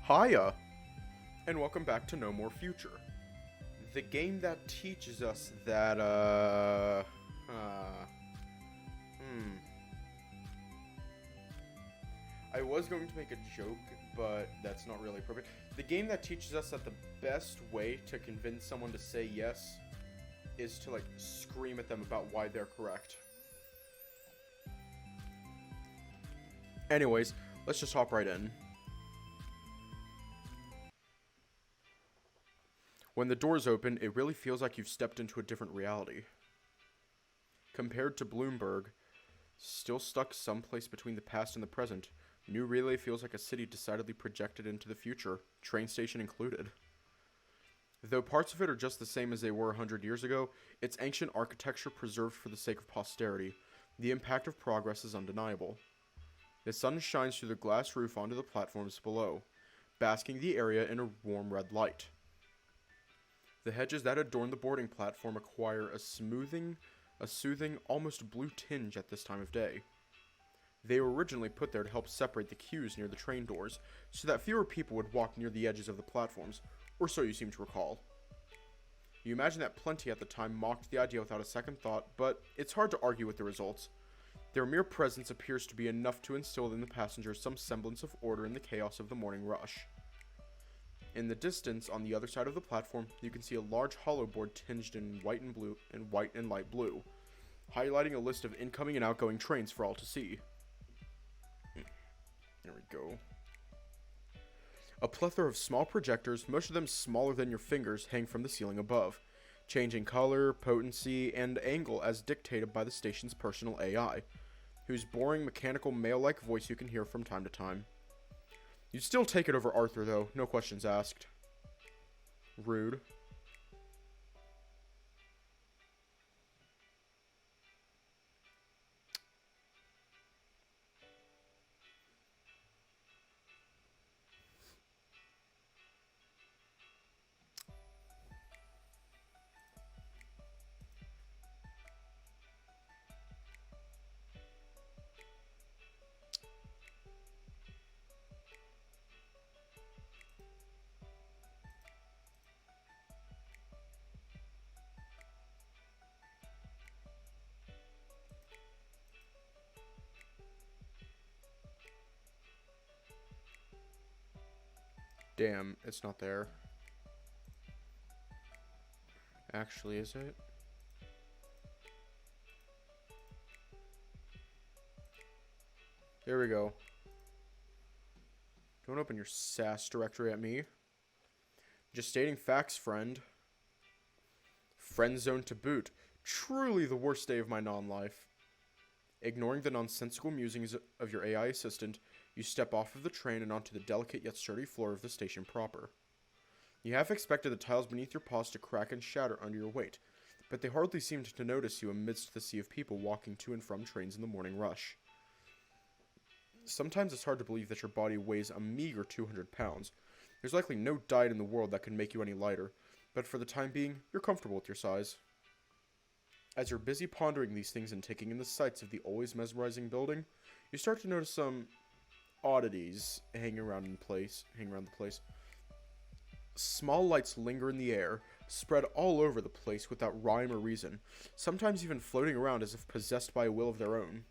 Hiya, and welcome back to No More Future. The game that teaches us that, I was going to make a joke, but that's not really appropriate. The game that teaches us that the best way to convince someone to say yes is to, scream at them about why they're correct. Anyways, let's just hop right in. When the doors open, it really feels like you've stepped into a different reality. Compared to Bloomberg, still stuck someplace between the past and the present, New Relay feels like a city decidedly projected into the future, train station included. Though parts of it are just the same as they were 100 years ago, its ancient architecture preserved for the sake of posterity, the impact of progress is undeniable. The sun shines through the glass roof onto the platforms below, basking the area in a warm red light. The hedges that adorn the boarding platform acquire a soothing, almost blue tinge at this time of day. They were originally put there to help separate the queues near the train doors, so that fewer people would walk near the edges of the platforms, or so you seem to recall. You imagine that plenty at the time mocked the idea without a second thought, but it's hard to argue with the results. Their mere presence appears to be enough to instill in the passengers some semblance of order in the chaos of the morning rush. In the distance, on the other side of the platform, you can see a large hollow board tinged in white and light blue, highlighting a list of incoming and outgoing trains for all to see. There we go. A plethora of small projectors, most of them smaller than your fingers, hang from the ceiling above, changing color, potency, and angle as dictated by the station's personal AI, whose boring, mechanical, male-like voice you can hear from time to time. You'd still take it over Arthur, though, no questions asked. Rude. Damn, it's not there. Actually, is it? There we go. Don't open your SAS directory at me. Just stating facts, friend. Friend zone to boot. Truly the worst day of my non-life. Ignoring the nonsensical musings of your AI assistant, you step off of the train and onto the delicate yet sturdy floor of the station proper. You half expected the tiles beneath your paws to crack and shatter under your weight, but they hardly seemed to notice you amidst the sea of people walking to and from trains in the morning rush. Sometimes it's hard to believe that your body weighs a meager 200 pounds. There's likely no diet in the world that could make you any lighter, but for the time being, you're comfortable with your size. As you're busy pondering these things and taking in the sights of the always mesmerizing building, you start to notice some oddities hanging around the place. Small lights linger in the air, spread all over the place without rhyme or reason, sometimes even floating around as if possessed by a will of their own.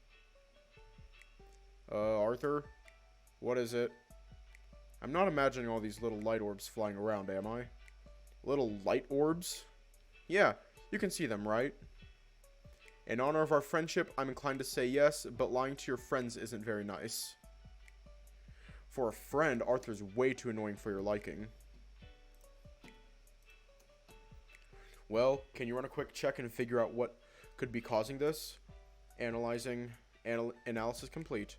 Arthur? What is it? I'm not imagining all these little light orbs flying around, am I? Little light orbs? Yeah, you can see them, right? In honor of our friendship, I'm inclined to say yes, but lying to your friends isn't very nice. For a friend, Arthur's way too annoying for your liking. Well, can you run a quick check and figure out what could be causing this? Analysis complete.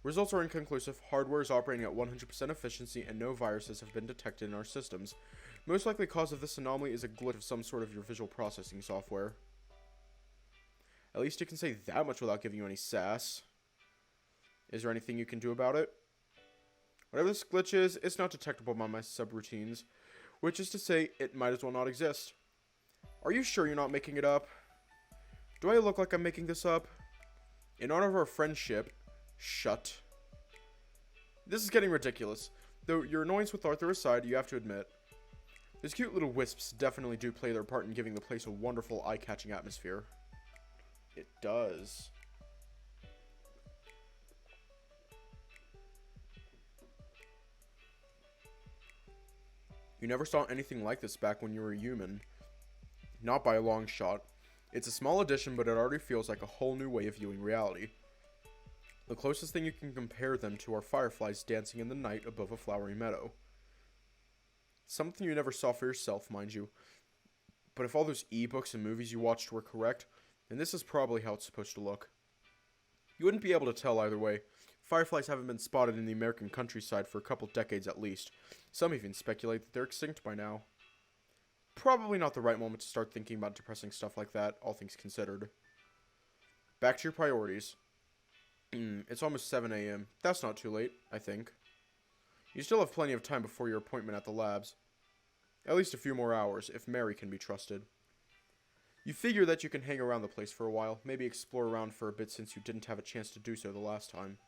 Results are inconclusive. Hardware is operating at 100% efficiency and no viruses have been detected in our systems. Most likely cause of this anomaly is a glitch of some sort of your visual processing software. At least you can say that much without giving you any sass. Is there anything you can do about it? Whatever this glitch is, it's not detectable by my subroutines, which is to say, it might as well not exist. Are you sure you're not making it up? Do I look like I'm making this up? In honor of our friendship, shut. This is getting ridiculous. Though your annoyance with Arthur aside, you have to admit, those cute little wisps definitely do play their part in giving the place a wonderful, eye-catching atmosphere. It does. You never saw anything like this back when you were a human. Not by a long shot. It's a small addition, but it already feels like a whole new way of viewing reality. The closest thing you can compare them to are fireflies dancing in the night above a flowery meadow. Something you never saw for yourself, mind you. But if all those ebooks and movies you watched were correct, then this is probably how it's supposed to look. You wouldn't be able to tell either way. Fireflies haven't been spotted in the American countryside for a couple decades at least. Some even speculate that they're extinct by now. Probably not the right moment to start thinking about depressing stuff like that, all things considered. Back to your priorities. It's almost 7 a.m. That's not too late, I think. You still have plenty of time before your appointment at the labs. At least a few more hours, if Mary can be trusted. You figure that you can hang around the place for a while, maybe explore around for a bit since you didn't have a chance to do so the last time.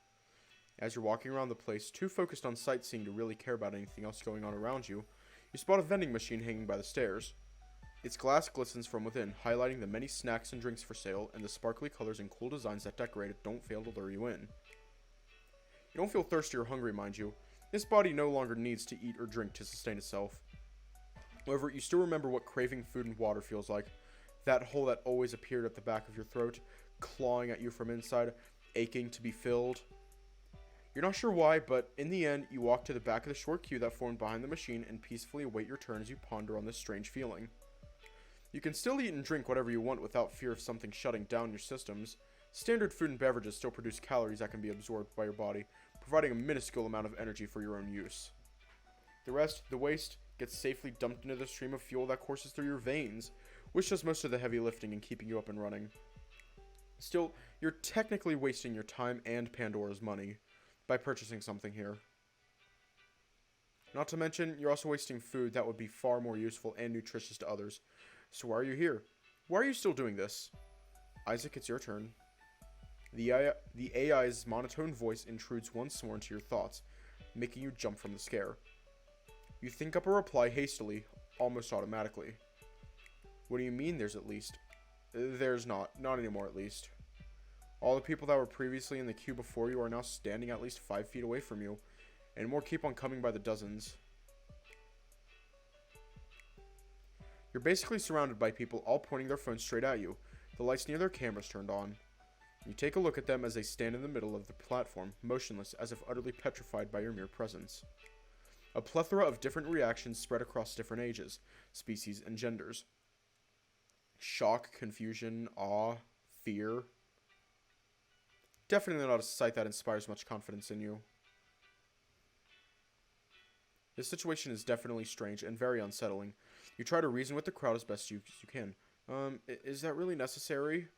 As you're walking around the place, too focused on sightseeing to really care about anything else going on around you, you spot a vending machine hanging by the stairs. Its glass glistens from within, highlighting the many snacks and drinks for sale, and the sparkly colors and cool designs that decorate it don't fail to lure you in. You don't feel thirsty or hungry, mind you. This body no longer needs to eat or drink to sustain itself. However, you still remember what craving food and water feels like. That hole that always appeared at the back of your throat, clawing at you from inside, aching to be filled. You're not sure why, but in the end, you walk to the back of the short queue that formed behind the machine and peacefully await your turn as you ponder on this strange feeling. You can still eat and drink whatever you want without fear of something shutting down your systems. Standard food and beverages still produce calories that can be absorbed by your body, providing a minuscule amount of energy for your own use. The rest, the waste, gets safely dumped into the stream of fuel that courses through your veins, which does most of the heavy lifting and keeping you up and running. Still, you're technically wasting your time and Pandora's money by purchasing something here. Not to mention, you're also wasting food that would be far more useful and nutritious to others. So why are you here? Why are you still doing this? Isaac, it's your turn. The AI's monotone voice intrudes once more into your thoughts, making you jump from the scare. You think up a reply hastily, almost automatically. What do you mean there's at least? There's not. Not anymore at least. All the people that were previously in the queue before you are now standing at least 5 feet away from you, and more keep on coming by the dozens. You're basically surrounded by people all pointing their phones straight at you, the lights near their cameras turned on. You take a look at them as they stand in the middle of the platform, motionless as if utterly petrified by your mere presence. A plethora of different reactions spread across different ages, species, and genders. Shock, confusion, awe, fear. Definitely not a sight that inspires much confidence in you. This situation is definitely strange and very unsettling. You try to reason with the crowd as best you can. Is that really necessary?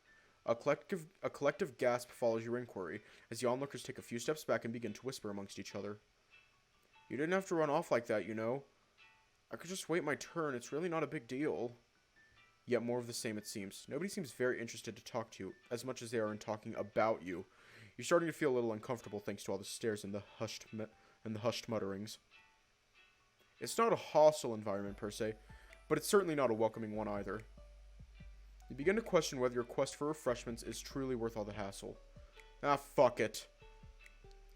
A collective gasp follows your inquiry, as the onlookers take a few steps back and begin to whisper amongst each other. You didn't have to run off like that, you know. I could just wait my turn, it's really not a big deal. Yet more of the same it seems. Nobody seems very interested to talk to you, as much as they are in talking about you. You're starting to feel a little uncomfortable thanks to all the stares and the hushed mutterings. It's not a hostile environment per se, but it's certainly not a welcoming one either. You begin to question whether your quest for refreshments is truly worth all the hassle. Ah, fuck it.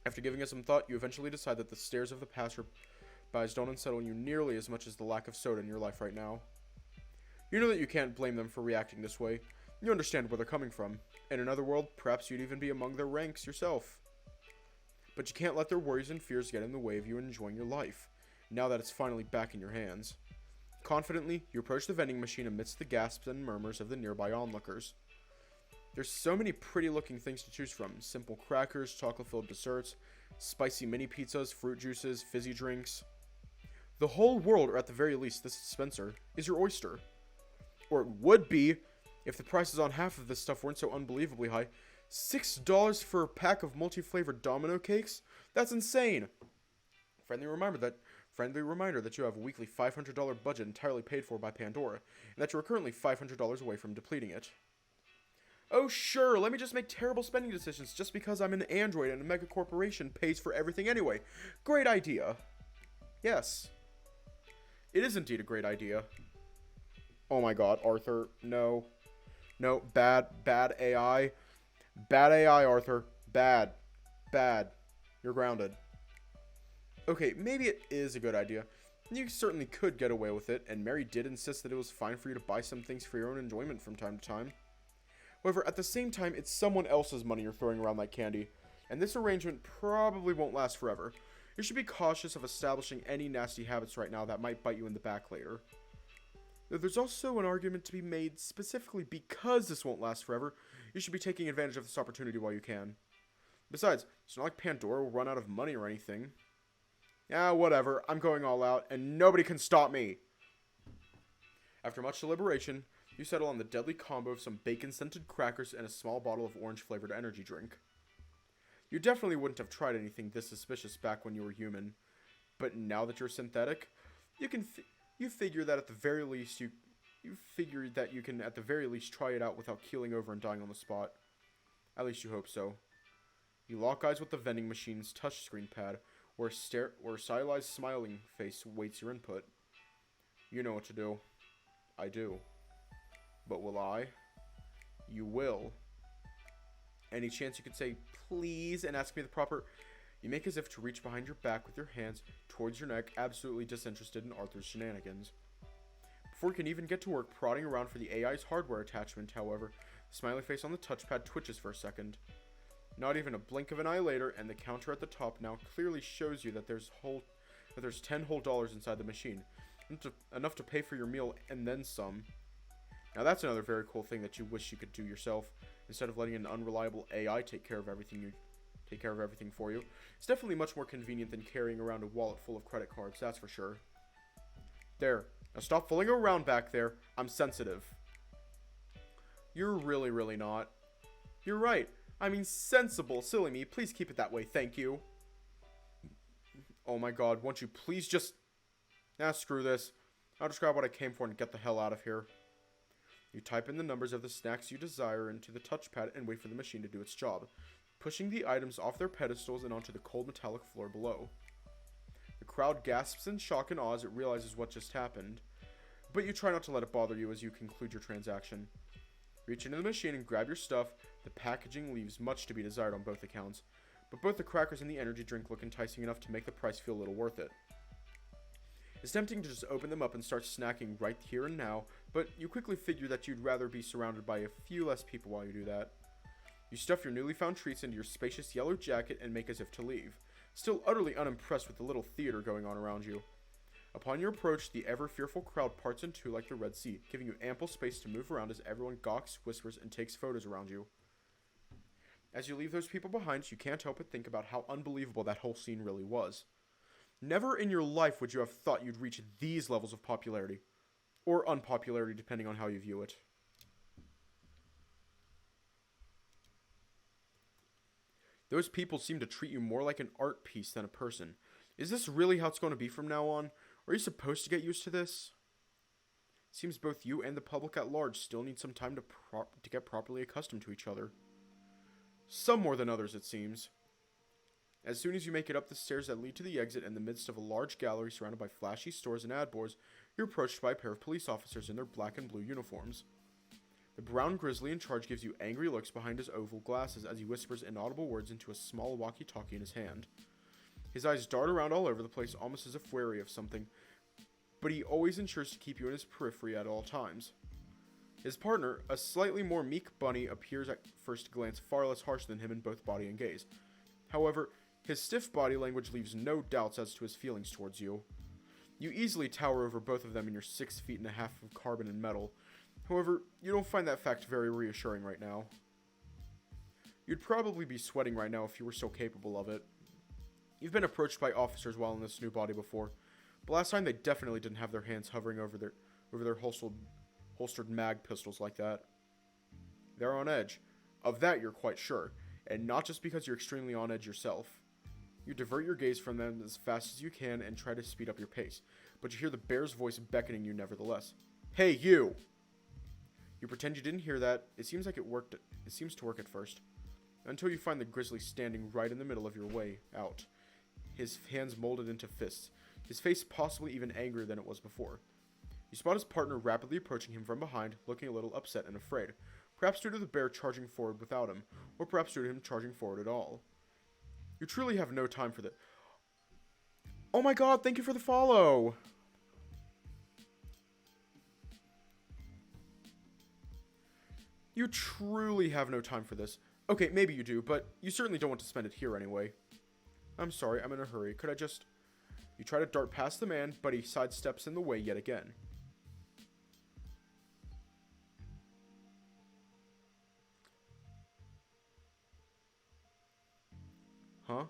After giving it some thought, you eventually decide that the stares of the passerbys don't unsettle you nearly as much as the lack of soda in your life right now. You know that you can't blame them for reacting this way. You understand where they're coming from. In another world, perhaps you'd even be among their ranks yourself. But you can't let their worries and fears get in the way of you enjoying your life, now that it's finally back in your hands. Confidently, you approach the vending machine amidst the gasps and murmurs of the nearby onlookers. There's so many pretty-looking things to choose from. Simple crackers, chocolate-filled desserts, spicy mini pizzas, fruit juices, fizzy drinks. The whole world, or at the very least this dispenser, is your oyster. Or it would be, if the prices on half of this stuff weren't so unbelievably high. $6 for a pack of multi-flavored domino cakes? That's insane! Friendly reminder that you have a weekly $500 budget entirely paid for by Pandora, and that you are currently $500 away from depleting it. Oh sure, let me just make terrible spending decisions just because I'm an android and a mega corporation pays for everything anyway. Great idea. Yes, it is indeed a great idea. Oh my god, Arthur, no. No, bad AI. Bad AI, Arthur. Bad. Bad. You're grounded. Okay, maybe it is a good idea. You certainly could get away with it, and Mary did insist that it was fine for you to buy some things for your own enjoyment from time to time. However, at the same time, it's someone else's money you're throwing around like candy, and this arrangement probably won't last forever. You should be cautious of establishing any nasty habits right now that might bite you in the back later. There's also an argument to be made specifically because this won't last forever. You should be taking advantage of this opportunity while you can. Besides, it's not like Pandora will run out of money or anything. Yeah, whatever. I'm going all out, and nobody can stop me. After much deliberation, you settle on the deadly combo of some bacon-scented crackers and a small bottle of orange-flavored energy drink. You definitely wouldn't have tried anything this suspicious back when you were human, but now that you're synthetic, you figure that at the very least you figure that you can at the very least try it out without keeling over and dying on the spot. At least you hope so. You lock eyes with the vending machine's touchscreen pad, where a stylized smiling face waits your input. You know what to do. I do. But will I? You will. Any chance you could say please and ask me the proper... You make as if to reach behind your back with your hands towards your neck, absolutely disinterested in Arthur's shenanigans. Before you can even get to work prodding around for the AI's hardware attachment, however, the smiley face on the touchpad twitches for a second. Not even a blink of an eye later, and the counter at the top now clearly shows you that there's 10 whole dollars inside the machine, enough to pay for your meal and then some. Now that's another very cool thing that you wish you could do yourself, instead of letting an unreliable AI take care of everything for you. It's definitely much more convenient than carrying around a wallet full of credit cards, that's for sure. There. Now stop fooling around back there. I'm sensitive. You're really, really not. You're right. I mean, sensible. Silly me. Please keep it that way. Thank you. Oh my god. Won't you please just... screw this. I'll describe what I came for and get the hell out of here. You type in the numbers of the snacks you desire into the touchpad and wait for the machine to do its job, pushing the items off their pedestals and onto the cold metallic floor below. The crowd gasps in shock and awe as it realizes what just happened, but you try not to let it bother you as you conclude your transaction. Reach into the machine and grab your stuff. The packaging leaves much to be desired on both accounts, but both the crackers and the energy drink look enticing enough to make the price feel a little worth it. It's tempting to just open them up and start snacking right here and now, but you quickly figure that you'd rather be surrounded by a few less people while you do that. You stuff your newly found treats into your spacious yellow jacket and make as if to leave, still utterly unimpressed with the little theater going on around you. Upon your approach, the ever-fearful crowd parts in two like the Red Sea, giving you ample space to move around as everyone gawks, whispers, and takes photos around you. As you leave those people behind, you can't help but think about how unbelievable that whole scene really was. Never in your life would you have thought you'd reach these levels of popularity. Or unpopularity, depending on how you view it. Those people seem to treat you more like an art piece than a person. Is this really how it's going to be from now on? Are you supposed to get used to this? Seems both you and the public at large still need some time to get properly accustomed to each other. Some more than others, it seems. As soon as you make it up the stairs that lead to the exit in the midst of a large gallery surrounded by flashy stores and ad boards, you're approached by a pair of police officers in their black and blue uniforms. The brown grizzly in charge gives you angry looks behind his oval glasses as he whispers inaudible words into a small walkie-talkie in his hand. His eyes dart around all over the place almost as if wary of something, but he always ensures to keep you in his periphery at all times. His partner, a slightly more meek bunny, appears at first glance far less harsh than him in both body and gaze. However, his stiff body language leaves no doubts as to his feelings towards you. You easily tower over both of them in your 6 feet and a half of carbon and metal. However, you don't find that fact very reassuring right now. You'd probably be sweating right now if you were so capable of it. You've been approached by officers while in this new body before, but last time they definitely didn't have their hands hovering over their holstered mag pistols like that. They're on edge. Of that you're quite sure, and not just because you're extremely on edge yourself. You divert your gaze from them as fast as you can and try to speed up your pace, but you hear the bear's voice beckoning you nevertheless. Hey, you! You pretend you didn't hear that. It seems to work at first, until you find the grizzly standing right in the middle of your way out, his hands molded into fists. his face possibly even angrier than it was before. You spot his partner rapidly approaching him from behind, looking a little upset and afraid, perhaps due to the bear charging forward without him, or perhaps due to him charging forward at all. You truly have no time for that. Oh my god, thank you for the follow! You truly have no time for this. Okay, maybe you do, but you certainly don't want to spend it here anyway. I'm sorry, I'm in a hurry. Could I just... You try to dart past the man, but he sidesteps in the way yet again. Huh?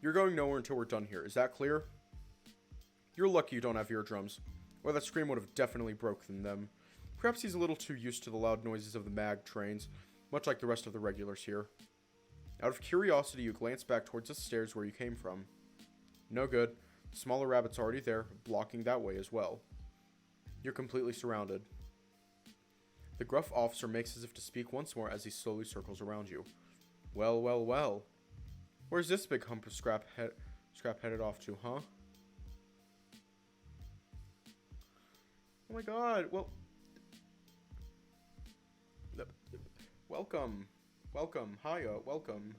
You're going nowhere until we're done here. Is that clear? You're lucky you don't have eardrums, or that scream would have definitely broken them. Perhaps he's a little too used to the loud noises of the mag trains, much like the rest of the regulars here. Out of curiosity, you glance back towards the stairs where you came from. No good. The smaller rabbit's already there, blocking that way as well. You're completely surrounded. The gruff officer makes as if to speak once more as he slowly circles around you. Well, well, well. Where's this big hump of scrap headed off to, huh? Oh my god, well... Welcome. Welcome. Hiya. Welcome.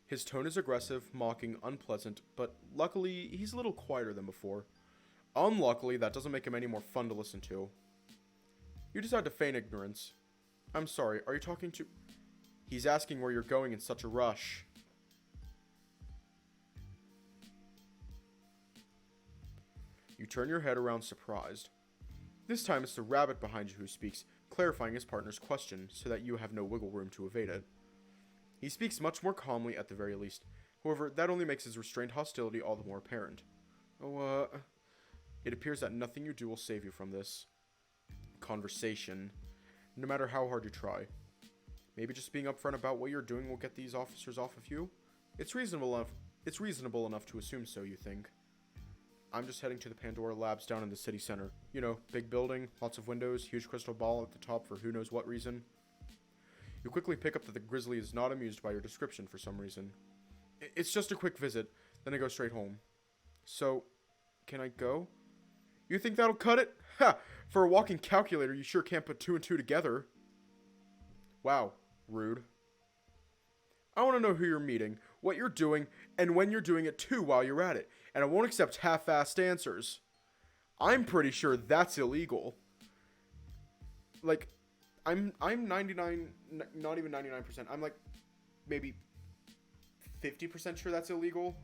His tone is aggressive, mocking, unpleasant, but luckily, he's a little quieter than before. Unluckily, that doesn't make him any more fun to listen to. You decide to feign ignorance. I'm sorry, are you talking to... He's asking where you're going in such a rush. You turn your head around surprised. This time it's the rabbit behind you who speaks, clarifying his partner's question so that you have no wiggle room to evade it. He speaks much more calmly at the very least. However, that only makes his restrained hostility all the more apparent. It appears that nothing you do will save you from this conversation, no matter how hard you try. Maybe just being upfront about what you're doing will get these officers off of you? It's reasonable enough to assume so, you think. I'm just heading to the Pandora Labs down in the city center. You know, big building, lots of windows, huge crystal ball at the top for who knows what reason. You quickly pick up that the grizzly is not amused by your description for some reason. It's just a quick visit, then I go straight home. So, can I go? You think that'll cut it? Ha! For a walking calculator, you sure can't put two and two together. Wow, rude. I want to know who you're meeting, what you're doing, and when you're doing it too while you're at it. And I won't accept half-assed answers. I'm pretty sure that's illegal. Like, I'm 99, not even 99%. I'm like, maybe 50% sure that's illegal.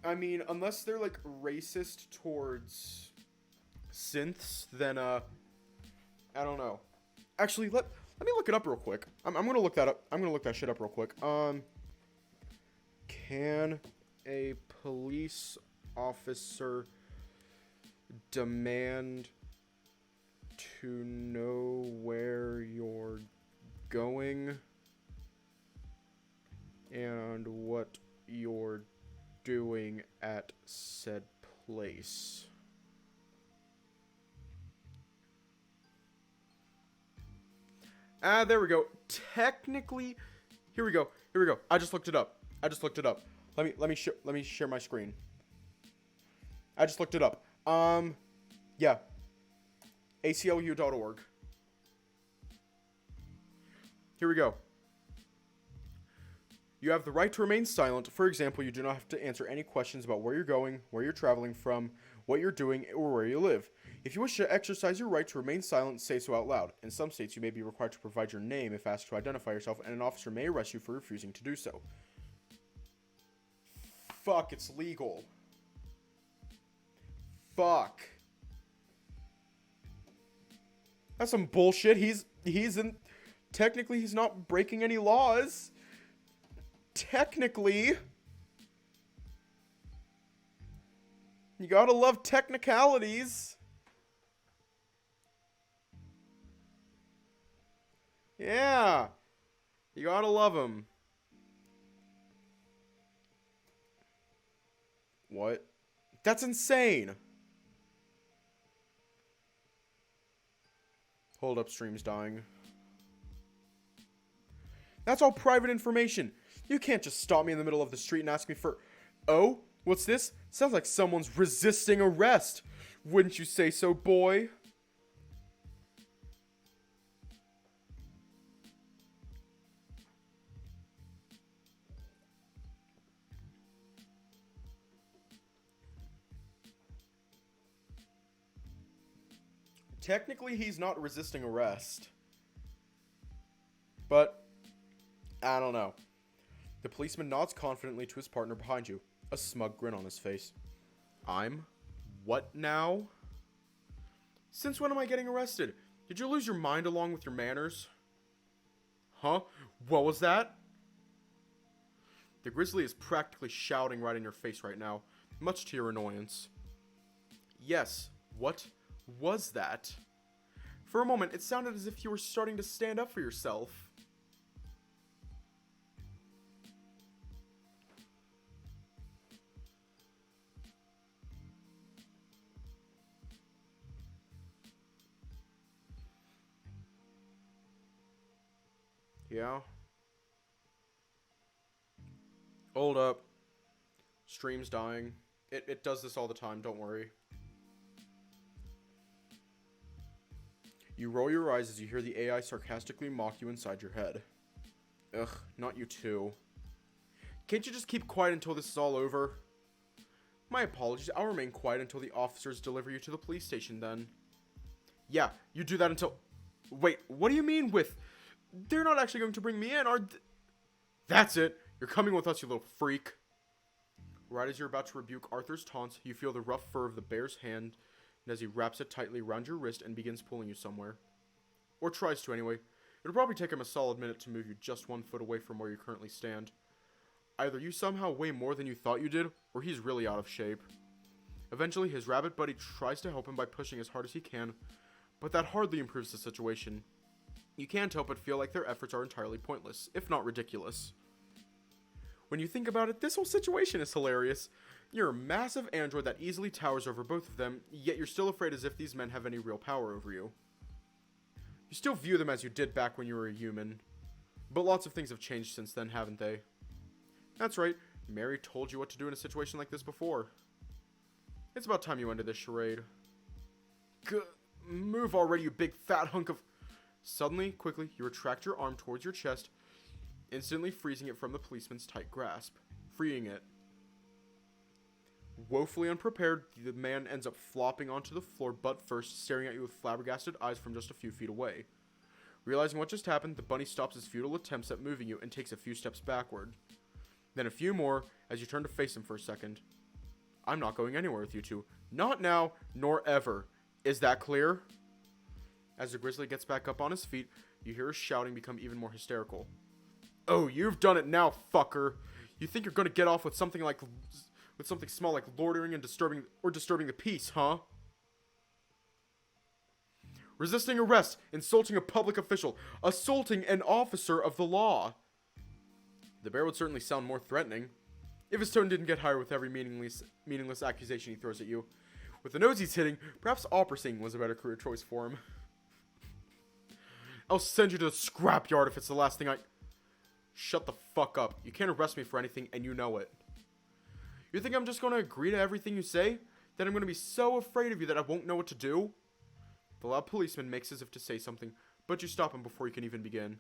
I mean, unless they're like racist towards synths, then I don't know. Actually, let me look it up real quick. I'm gonna look that up. I'm gonna look that shit up real quick. Can a police officer demand to know where you're going and what you're doing at said place? There we go. Technically, here we go. I just looked it up. Let me share my screen. I just looked it up. Yeah. ACLU.org. Here we go. You have the right to remain silent. For example, you do not have to answer any questions about where you're going, where you're traveling from, what you're doing, or where you live. If you wish to exercise your right to remain silent, say so out loud. In some states, you may be required to provide your name if asked to identify yourself, and an officer may arrest you for refusing to do so. Fuck, it's legal. Fuck. That's some bullshit. Technically, he's not breaking any laws. Technically. You gotta love technicalities. Yeah. You gotta love him. What? That's insane. Hold up, stream's dying. That's all private information. You can't just stop me in the middle of the street and ask me for... Oh? What's this? Sounds like someone's resisting arrest. Wouldn't you say so, boy? Technically, he's not resisting arrest. But, I don't know. The policeman nods confidently to his partner behind you, a smug grin on his face. I'm? What now? Since when am I getting arrested? Did you lose your mind along with your manners? Huh? What was that? The grizzly is practically shouting right in your face right now, much to your annoyance. Yes, what was that? For a moment, it sounded as if you were starting to stand up for yourself. Yeah? Hold up. Stream's dying. It does this all the time, don't worry. You roll your eyes as you hear the AI sarcastically mock you inside your head. Ugh, not you too. Can't you just keep quiet until this is all over? My apologies, I'll remain quiet until the officers deliver you to the police station then. Yeah, you do that until... Wait, what do you mean with... They're not actually going to bring me in, are That's it! You're coming with us, you little freak! Right as you're about to rebuke Arthur's taunts, you feel the rough fur of the bear's hand as he wraps it tightly around your wrist and begins pulling you somewhere. Or tries to anyway. It'll probably take him a solid minute to move you just 1 foot away from where you currently stand. Either you somehow weigh more than you thought you did, or he's really out of shape. Eventually, his rabbit buddy tries to help him by pushing as hard as he can, but that hardly improves the situation. You can't help but feel like their efforts are entirely pointless, if not ridiculous. When you think about it, this whole situation is hilarious. You're a massive android that easily towers over both of them, yet you're still afraid as if these men have any real power over you. You still view them as you did back when you were a human. But lots of things have changed since then, haven't they? That's right, Mary told you what to do in a situation like this before. It's about time you ended this charade. Move already, you big fat hunk of... Suddenly, quickly, you retract your arm towards your chest, instantly freezing it from the policeman's tight grasp, freeing it. Woefully unprepared, the man ends up flopping onto the floor butt first, staring at you with flabbergasted eyes from just a few feet away. Realizing what just happened, the bunny stops his futile attempts at moving you and takes a few steps backward. Then a few more, as you turn to face him for a second. I'm not going anywhere with you two. Not now, nor ever. Is that clear? As the grizzly gets back up on his feet, you hear his shouting become even more hysterical. Oh, you've done it now, fucker. You think you're gonna get off with something small like loitering and disturbing the peace, huh? Resisting arrest, insulting a public official, assaulting an officer of the law. The bear would certainly sound more threatening, if his tone didn't get higher with every meaningless accusation he throws at you. With the nose he's hitting, perhaps opera singing was a better career choice for him. I'll send you to the scrapyard if it's the last thing I... Shut the fuck up. You can't arrest me for anything, and you know it. You think I'm just going to agree to everything you say? That I'm going to be so afraid of you that I won't know what to do? The loud policeman makes as if to say something, but you stop him before he can even begin.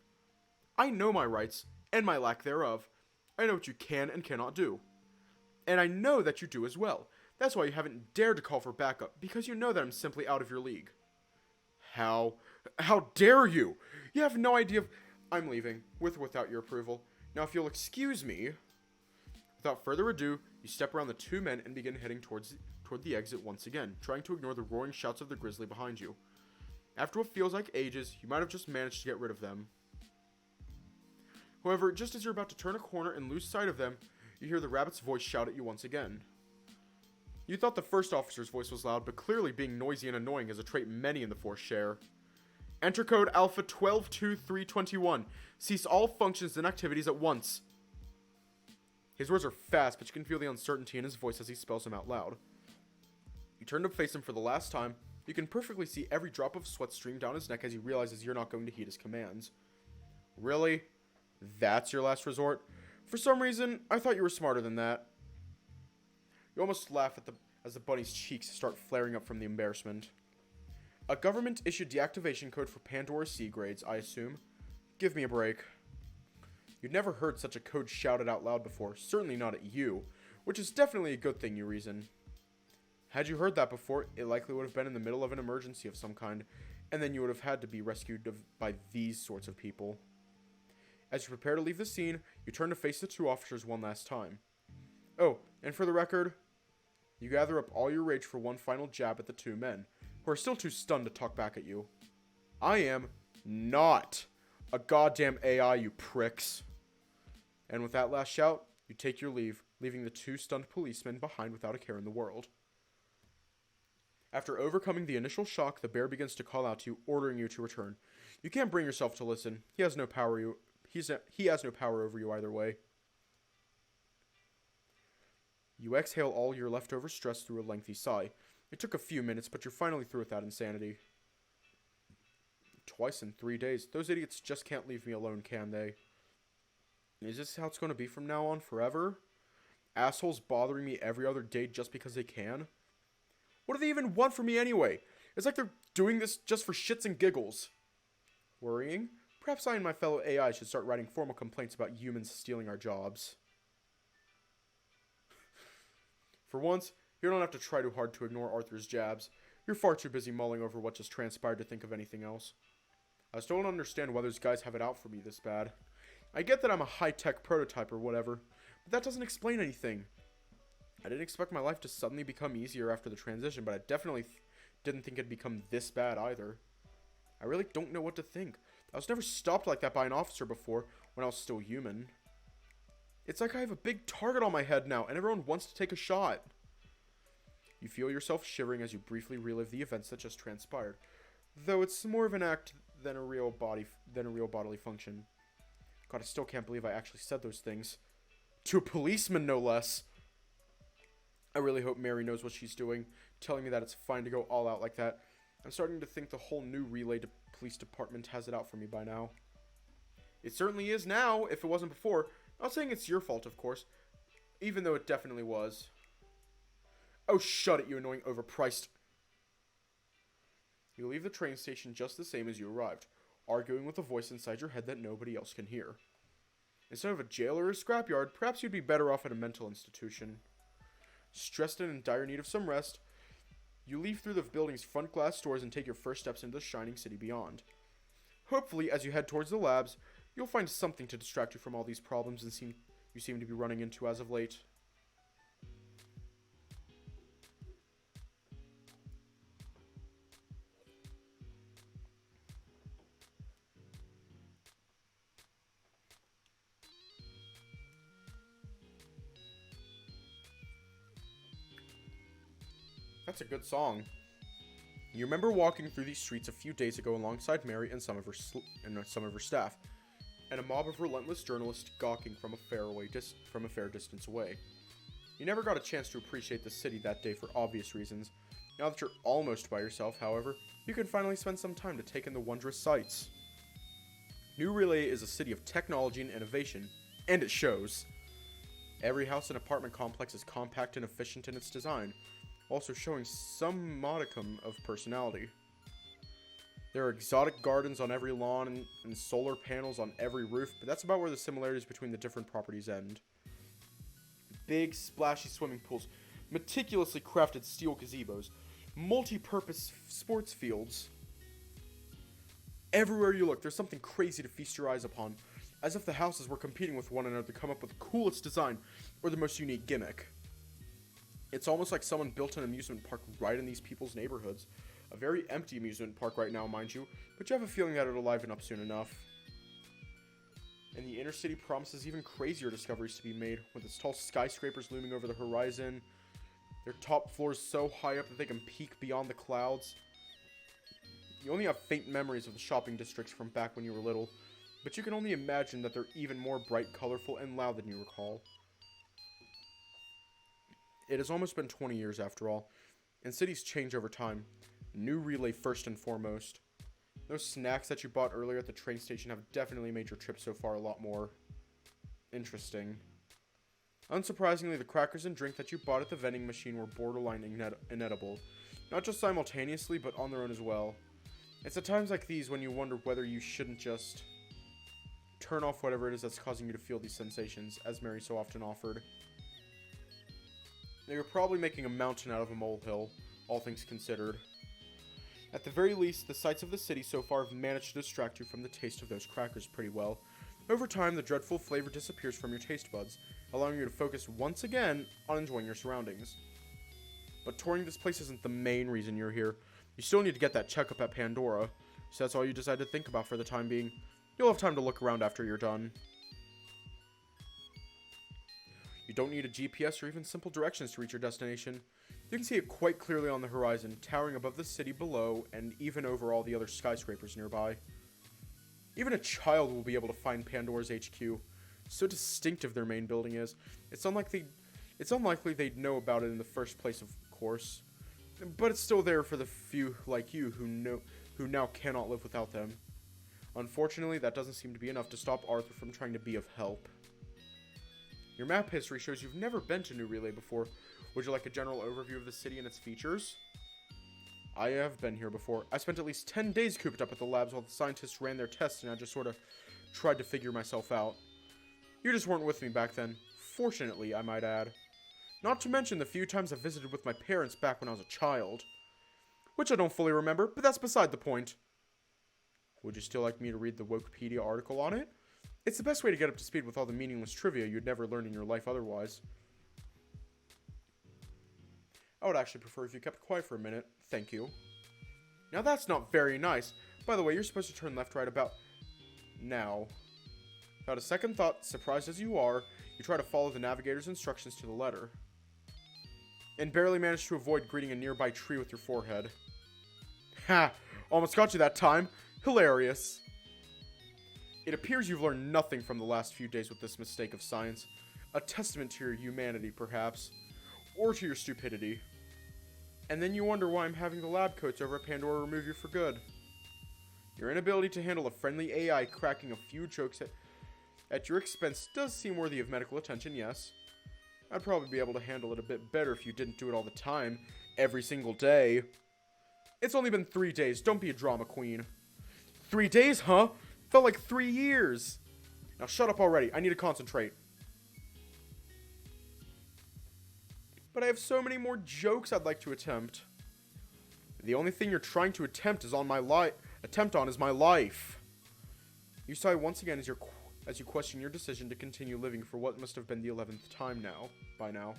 I know my rights, and my lack thereof. I know what you can and cannot do. And I know that you do as well. That's why you haven't dared to call for backup, because you know that I'm simply out of your league. How dare you? You have no idea of... I'm leaving, with or without your approval. Now if you'll excuse me... Without further ado, you step around the two men and begin heading toward the exit once again, trying to ignore the roaring shouts of the grizzly behind you. After what feels like ages, you might have just managed to get rid of them. However, just as you're about to turn a corner and lose sight of them, you hear the rabbit's voice shout at you once again. You thought the first officer's voice was loud, but clearly being noisy and annoying is a trait many in the force share. Enter code Alpha 122321. Cease all functions and activities at once. His words are fast, but you can feel the uncertainty in his voice as he spells them out loud. You turn to face him for the last time. You can perfectly see every drop of sweat stream down his neck as he realizes you're not going to heed his commands. Really? That's your last resort? For some reason, I thought you were smarter than that. You almost laugh as the bunny's cheeks start flaring up from the embarrassment. A government-issued deactivation code for Pandora C grades, I assume. Give me a break. You'd never heard such a code shouted out loud before, certainly not at you, which is definitely a good thing, you reason. Had you heard that before, it likely would have been in the middle of an emergency of some kind, and then you would have had to be rescued by these sorts of people. As you prepare to leave the scene, you turn to face the two officers one last time. Oh, and for the record, you gather up all your rage for one final jab at the two men, who are still too stunned to talk back at you. I am not a goddamn AI, you pricks. And with that last shout, you take your leave, leaving the two stunned policemen behind without a care in the world. After overcoming the initial shock, the bear begins to call out to you, ordering you to return. You can't bring yourself to listen. He has no power over you either way. You exhale all your leftover stress through a lengthy sigh. It took a few minutes, but you're finally through with that insanity. Twice in 3 days. Those idiots just can't leave me alone, can they? Is this how it's going to be from now on forever? Assholes bothering me every other day just because they can? What do they even want from me anyway? It's like they're doing this just for shits and giggles. Worrying? Perhaps I and my fellow AI should start writing formal complaints about humans stealing our jobs. For once, you don't have to try too hard to ignore Arthur's jabs. You're far too busy mulling over what just transpired to think of anything else. I still don't understand why those guys have it out for me this bad. I get that I'm a high-tech prototype or whatever, but that doesn't explain anything. I didn't expect my life to suddenly become easier after the transition, but I definitely didn't think it'd become this bad either. I really don't know what to think. I was never stopped like that by an officer before, when I was still human. It's like I have a big target on my head now, and everyone wants to take a shot. You feel yourself shivering as you briefly relive the events that just transpired, though it's more of an act than a real bodily function. God, I still can't believe I actually said those things. To a policeman, no less. I really hope Mary knows what she's doing, telling me that it's fine to go all out like that. I'm starting to think the whole new Relay police department has it out for me by now. It certainly is now, if it wasn't before. Not saying it's your fault, of course, even though it definitely was. Oh, shut it, you annoying overpriced. You leave the train station just the same as you arrived, arguing with a voice inside your head that nobody else can hear. Instead of a jail or a scrapyard, perhaps you'd be better off at a mental institution. Stressed and in dire need of some rest, you leave through the building's front glass doors and take your first steps into the shining city beyond. Hopefully, as you head towards the labs, you'll find something to distract you from all these problems you seem to be running into as of late. That's a good song. You remember walking through these streets a few days ago alongside Mary and some of her staff, and a mob of relentless journalists gawking from a fair distance away. You never got a chance to appreciate the city that day for obvious reasons. Now that you're almost by yourself, however, you can finally spend some time to take in the wondrous sights. New Relay is a city of technology and innovation, and it shows. Every house and apartment complex is compact and efficient in its design, also showing some modicum of personality. There are exotic gardens on every lawn and solar panels on every roof, but that's about where the similarities between the different properties end. Big, splashy swimming pools, meticulously crafted steel gazebos, multi-purpose sports fields. Everywhere you look, there's something crazy to feast your eyes upon, as if the houses were competing with one another to come up with the coolest design or the most unique gimmick. It's almost like someone built an amusement park right in these people's neighborhoods. A very empty amusement park right now, mind you, but you have a feeling that it'll liven up soon enough. And the inner city promises even crazier discoveries to be made, with its tall skyscrapers looming over the horizon, their top floors so high up that they can peek beyond the clouds. You only have faint memories of the shopping districts from back when you were little, but you can only imagine that they're even more bright, colorful, and loud than you recall. It has almost been 20 years after all, and cities change over time. New Relay first and foremost. Those snacks that you bought earlier at the train station have definitely made your trip so far a lot more interesting. Unsurprisingly, the crackers and drink that you bought at the vending machine were borderline inedible. Not just simultaneously, but on their own as well. It's at times like these when you wonder whether you shouldn't just turn off whatever it is that's causing you to feel these sensations, as Mary so often offered. Now, you're probably making a mountain out of a molehill, all things considered. At the very least, the sights of the city so far have managed to distract you from the taste of those crackers pretty well. Over time, the dreadful flavor disappears from your taste buds, allowing you to focus once again on enjoying your surroundings. But touring this place isn't the main reason you're here. You still need to get that checkup at Pandora, so that's all you decide to think about for the time being. You'll have time to look around after you're done. You don't need a GPS or even simple directions to reach your destination. You can see it quite clearly on the horizon, towering above the city below and even over all the other skyscrapers nearby. Even a child will be able to find Pandora's HQ. So distinctive their main building is. It's unlikely they'd know about it in the first place, of course. But it's still there for the few like you who now cannot live without them. Unfortunately, that doesn't seem to be enough to stop Arthur from trying to be of help. Your map history shows you've never been to New Relay before. Would you like a general overview of the city and its features? I have been here before. I spent at least 10 days cooped up at the labs while the scientists ran their tests, and I just sort of tried to figure myself out. You just weren't with me back then. Fortunately, I might add. Not to mention the few times I visited with my parents back when I was a child. Which I don't fully remember, but that's beside the point. Would you still like me to read the Wikipedia article on it? It's the best way to get up to speed with all the meaningless trivia you'd never learn in your life otherwise. I would actually prefer if you kept quiet for a minute. Thank you. Now that's not very nice. By the way, you're supposed to turn left right about now. Without a second thought, surprised as you are, you try to follow the navigator's instructions to the letter. And barely manage to avoid greeting a nearby tree with your forehead. Ha! Almost got you that time. Hilarious. It appears you've learned nothing from the last few days with this mistake of science. A testament to your humanity, perhaps. Or to your stupidity. And then you wonder why I'm having the lab coats over at Pandora remove you for good. Your inability to handle a friendly AI cracking a few jokes at your expense does seem worthy of medical attention, yes. I'd probably be able to handle it a bit better if you didn't do it all the time, every single day. It's only been 3 days, don't be a drama queen. 3 days, huh? Felt like 3 years. Now shut up already, I need to concentrate. But I have so many more jokes I'd like to attempt. The only thing you're trying to attempt is my life. You sigh once again as you question your decision to continue living for what must have been the 11th time by now.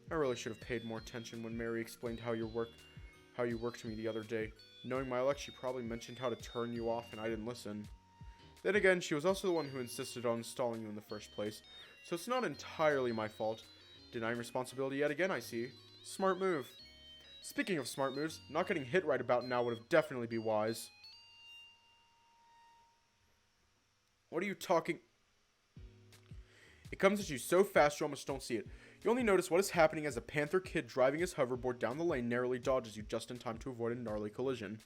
I really should have paid more attention when Mary explained how you worked to me the other day. Knowing my luck, she probably mentioned how to turn you off and I didn't listen. Then again, she was also the one who insisted on installing you in the first place, so it's not entirely my fault. Denying responsibility yet again, I see. Smart move. Speaking of smart moves, not getting hit right about now would have definitely be wise. What are you talking? It comes at you so fast you almost don't see it. You only notice what is happening as a panther kid driving his hoverboard down the lane narrowly dodges you just in time to avoid a gnarly collision.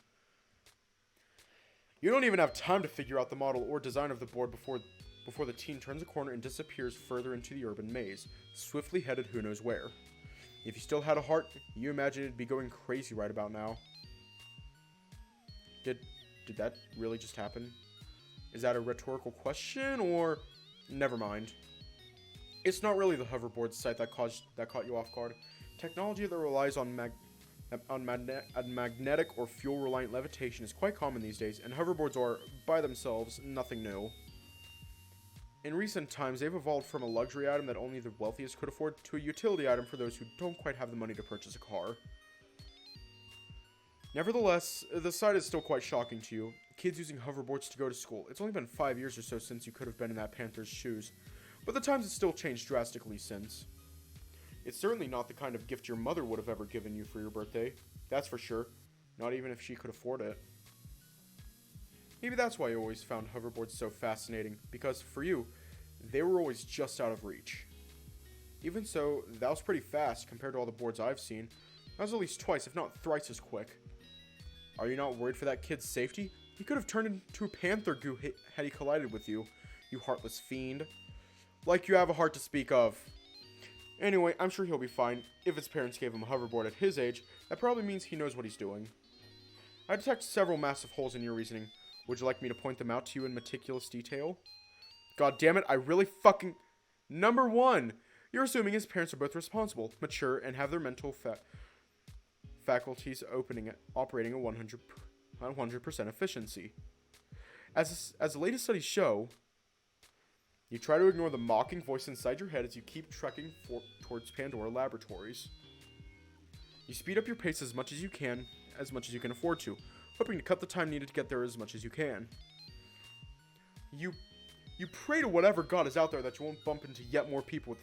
You don't even have time to figure out the model or design of the board before the teen turns a corner and disappears further into the urban maze, swiftly headed who knows where. If you still had a heart, you imagine it'd be going crazy right about now. Did that really just happen? Is that a rhetorical question, or... Never mind. It's not really the hoverboard site that caught you off guard. Technology that relies on magnetic or fuel-reliant levitation is quite common these days, and hoverboards are, by themselves, nothing new. In recent times, they've evolved from a luxury item that only the wealthiest could afford to a utility item for those who don't quite have the money to purchase a car. Nevertheless, the sight is still quite shocking to you. Kids using hoverboards to go to school. It's only been 5 years or so since you could have been in that panther's shoes, but the times have still changed drastically since. It's certainly not the kind of gift your mother would have ever given you for your birthday. That's for sure. Not even if she could afford it. Maybe that's why you always found hoverboards so fascinating, because for you, they were always just out of reach. Even so, that was pretty fast compared to all the boards I've seen. That was at least twice, if not thrice as quick. Are you not worried for that kid's safety? He could have turned into a panther goo had he collided with you, you heartless fiend. Like you have a heart to speak of. Anyway, I'm sure he'll be fine. If his parents gave him a hoverboard at his age, that probably means he knows what he's doing. I detect several massive holes in your reasoning. Would you like me to point them out to you in meticulous detail? God damn it, I really fucking... Number 1! You're assuming his parents are both responsible, mature, and have their mental faculties operating at 100% efficiency. As the latest studies show, you try to ignore the mocking voice inside your head as you keep trekking towards Pandora Laboratories. You speed up your pace as much as you can afford to, hoping to cut the time needed to get there as much as you can. You pray to whatever god is out there that you won't bump into yet more people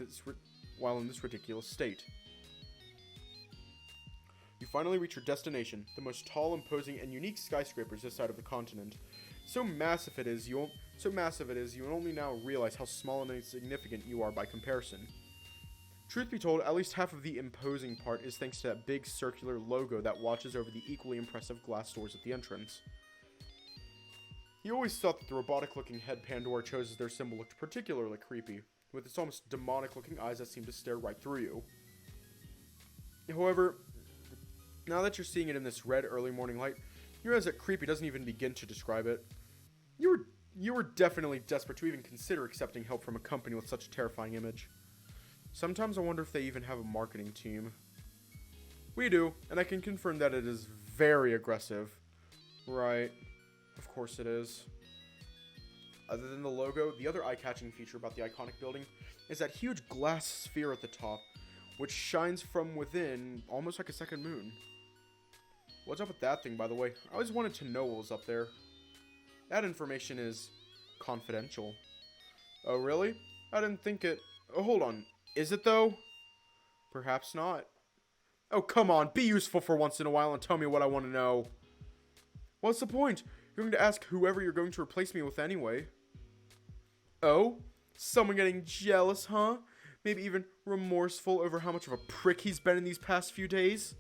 while in this ridiculous state. You finally reach your destination, the most tall, imposing, and unique skyscrapers this side of the continent. So massive it is, you only now realize how small and insignificant you are by comparison. Truth be told, at least half of the imposing part is thanks to that big circular logo that watches over the equally impressive glass doors at the entrance. You always thought that the robotic-looking head Pandora chose as their symbol looked particularly creepy, with its almost demonic-looking eyes that seem to stare right through you. However, now that you're seeing it in this red early morning light, you realize that creepy doesn't even begin to describe it. You were definitely desperate to even consider accepting help from a company with such a terrifying image. Sometimes I wonder if they even have a marketing team. We do, and I can confirm that it is very aggressive. Right. Of course it is. Other than the logo, the other eye-catching feature about the iconic building is that huge glass sphere at the top, which shines from within almost like a second moon. What's up with that thing, by the way? I always wanted to know what was up there. That information is confidential. Oh, really? I didn't think it... Oh, hold on. Is it, though? Perhaps not. Oh, come on. Be useful for once in a while and tell me what I want to know. What's the point? You're going to ask whoever you're going to replace me with anyway. Oh? Someone getting jealous, huh? Maybe even remorseful over how much of a prick he's been in these past few days?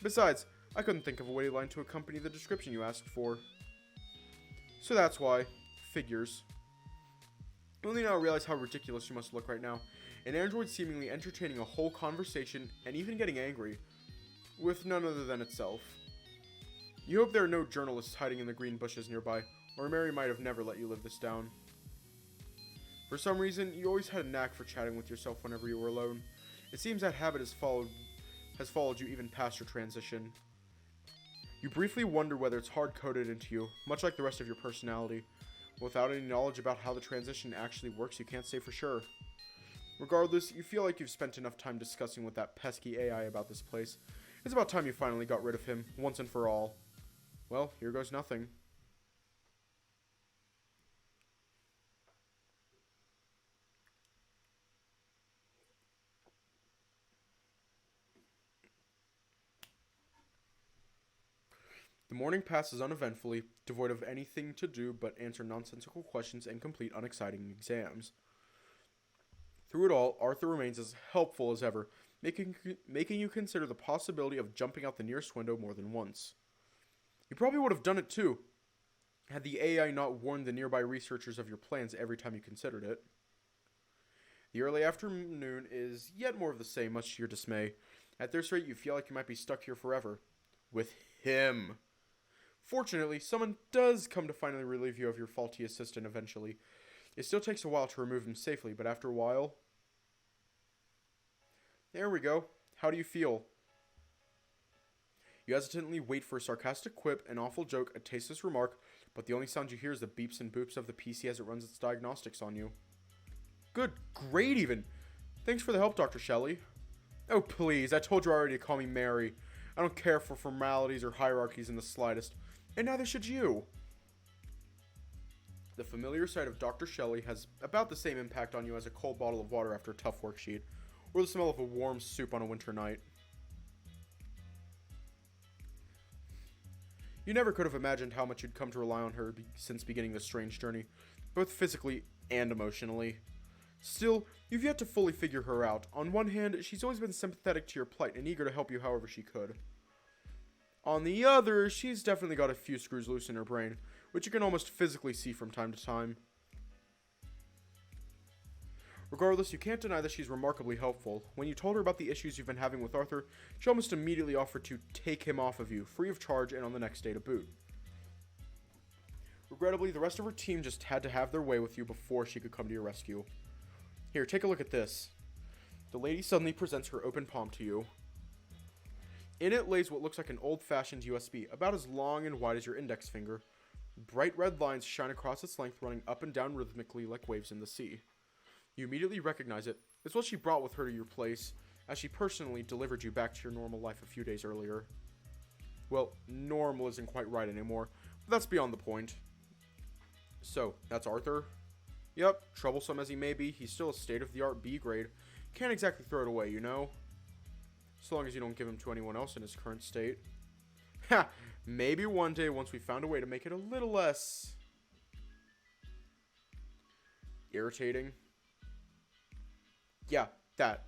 Besides, I couldn't think of a witty line to accompany the description you asked for. So that's why. Figures. You only now realize how ridiculous you must look right now. An android seemingly entertaining a whole conversation and even getting angry with none other than itself. You hope there are no journalists hiding in the green bushes nearby, or Mary might have never let you live this down. For some reason, you always had a knack for chatting with yourself whenever you were alone. It seems that habit has followed you even past your transition. You briefly wonder whether it's hard-coded into you, much like the rest of your personality. Without any knowledge about how the transition actually works, you can't say for sure. Regardless, you feel like you've spent enough time discussing with that pesky AI about this place. It's about time you finally got rid of him, once and for all. Well, here goes nothing. The morning passes uneventfully, devoid of anything to do but answer nonsensical questions and complete unexciting exams. Through it all, Arthur remains as helpful as ever, making you consider the possibility of jumping out the nearest window more than once. You probably would have done it too, had the AI not warned the nearby researchers of your plans every time you considered it. The early afternoon is yet more of the same, much to your dismay. At this rate, you feel like you might be stuck here forever. With him. Fortunately, someone does come to finally relieve you of your faulty assistant eventually. It still takes a while to remove him safely, but after a while... There we go. How do you feel? You hesitantly wait for a sarcastic quip, an awful joke, a tasteless remark, but the only sound you hear is the beeps and boops of the PC as it runs its diagnostics on you. Good, great even. Thanks for the help, Dr. Shelley. Oh, please, I told you already to call me Mary. I don't care for formalities or hierarchies in the slightest, and neither should you. The familiar sight of Dr. Shelley has about the same impact on you as a cold bottle of water after a tough worksheet, or the smell of a warm soup on a winter night. You never could have imagined how much you'd come to rely on her since beginning this strange journey, both physically and emotionally. Still, you've yet to fully figure her out. On one hand, she's always been sympathetic to your plight and eager to help you however she could. On the other, she's definitely got a few screws loose in her brain, which you can almost physically see from time to time. Regardless, you can't deny that she's remarkably helpful. When you told her about the issues you've been having with Arthur, she almost immediately offered to take him off of you, free of charge and on the next day to boot. Regrettably, the rest of her team just had to have their way with you before she could come to your rescue. Here, take a look at this. The lady suddenly presents her open palm to you. In it lays what looks like an old-fashioned USB, about as long and wide as your index finger. Bright red lines shine across its length, running up and down rhythmically like waves in the sea. You immediately recognize it. It's what she brought with her to your place, as she personally delivered you back to your normal life a few days earlier. Well, normal isn't quite right anymore, but that's beyond the point. So, that's Arthur? Yep, troublesome as he may be, he's still a state-of-the-art B grade. Can't exactly throw it away, you know? So long as you don't give him to anyone else in his current state. Ha! Maybe one day once we found a way to make it a little less irritating. Yeah, that.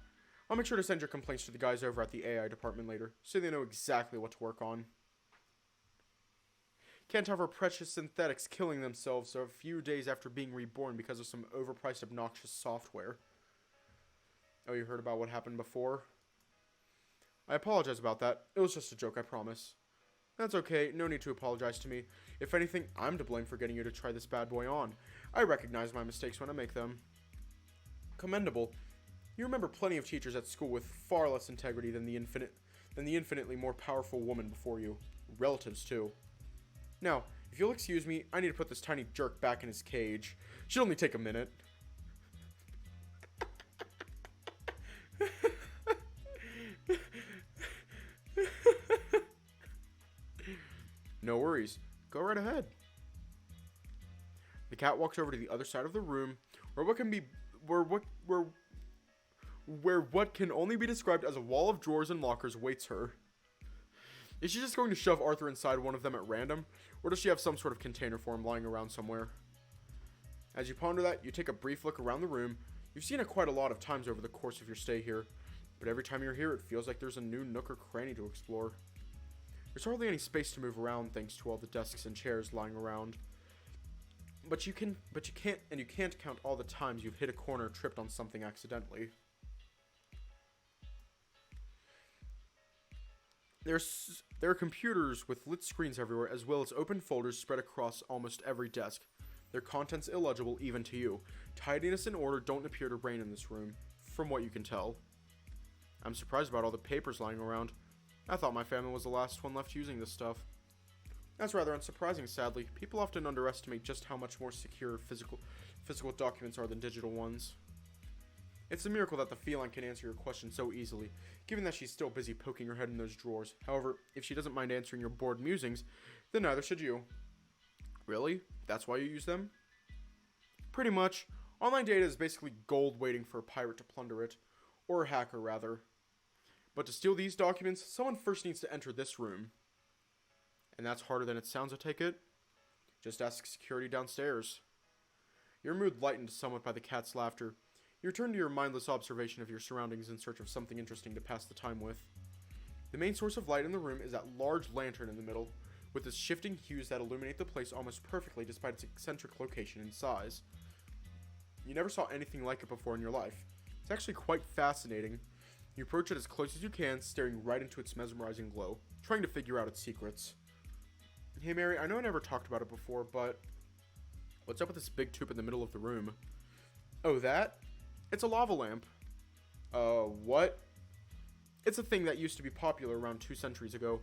I'll make sure to send your complaints to the guys over at the AI department later, so they know exactly what to work on. Can't have our precious synthetics killing themselves a few days after being reborn because of some overpriced obnoxious software. Oh, you heard about what happened before? I apologize about that. It was just a joke, I promise. That's okay, no need to apologize to me. If anything, I'm to blame for getting you to try this bad boy on. I recognize my mistakes when I make them. Commendable. You remember plenty of teachers at school with far less integrity than the infinitely more powerful woman before you. Relatives, too. Now, if you'll excuse me, I need to put this tiny jerk back in his cage. Should only take a minute. No worries. Go right ahead. The cat walks over to the other side of the room, where what can only be described as a wall of drawers and lockers waits her. Is she just going to shove Arthur inside one of them at random, or does she have some sort of container for him lying around somewhere? As you ponder that, you take a brief look around the room. You've seen it quite a lot of times over the course of your stay here, but every time you're here it feels like there's a new nook or cranny to explore. There's hardly any space to move around thanks to all the desks and chairs lying around. But you can't count all the times you've hit a corner or tripped on something accidentally. There are computers with lit screens everywhere, as well as open folders spread across almost every desk. Their contents illegible even to you. Tidiness and order don't appear to reign in this room, from what you can tell. I'm surprised about all the papers lying around. I thought my family was the last one left using this stuff. That's rather unsurprising, sadly. People often underestimate just how much more secure physical documents are than digital ones. It's a miracle that the feline can answer your question so easily, given that she's still busy poking her head in those drawers. However, if she doesn't mind answering your bored musings, then neither should you. Really? That's why you use them? Pretty much. Online data is basically gold waiting for a pirate to plunder it. Or a hacker, rather. But to steal these documents, someone first needs to enter this room. And that's harder than it sounds, I take it? Just ask security downstairs. Your mood lightened somewhat by the cat's laughter. You return to your mindless observation of your surroundings in search of something interesting to pass the time with. The main source of light in the room is that large lantern in the middle, with its shifting hues that illuminate the place almost perfectly despite its eccentric location and size. You never saw anything like it before in your life. It's actually quite fascinating. You approach it as close as you can, staring right into its mesmerizing glow, trying to figure out its secrets. Hey Mary, I know I never talked about it before, but what's up with this big tube in the middle of the room? Oh, that? It's a lava lamp. What? It's a thing that used to be popular around 2 centuries ago.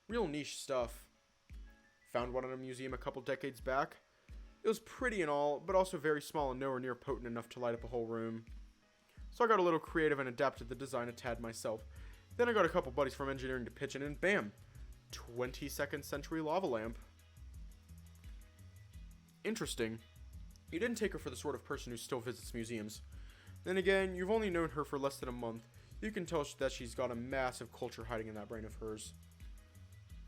Real niche stuff. Found one in a museum a couple decades back. It was pretty and all, but also very small and nowhere near potent enough to light up a whole room. So I got a little creative and adapted the design a tad myself. Then I got a couple buddies from engineering to pitch in and bam! 22nd century lava lamp. Interesting. You didn't take her for the sort of person who still visits museums. Then again, you've only known her for less than a month. You can tell that she's got a massive culture hiding in that brain of hers.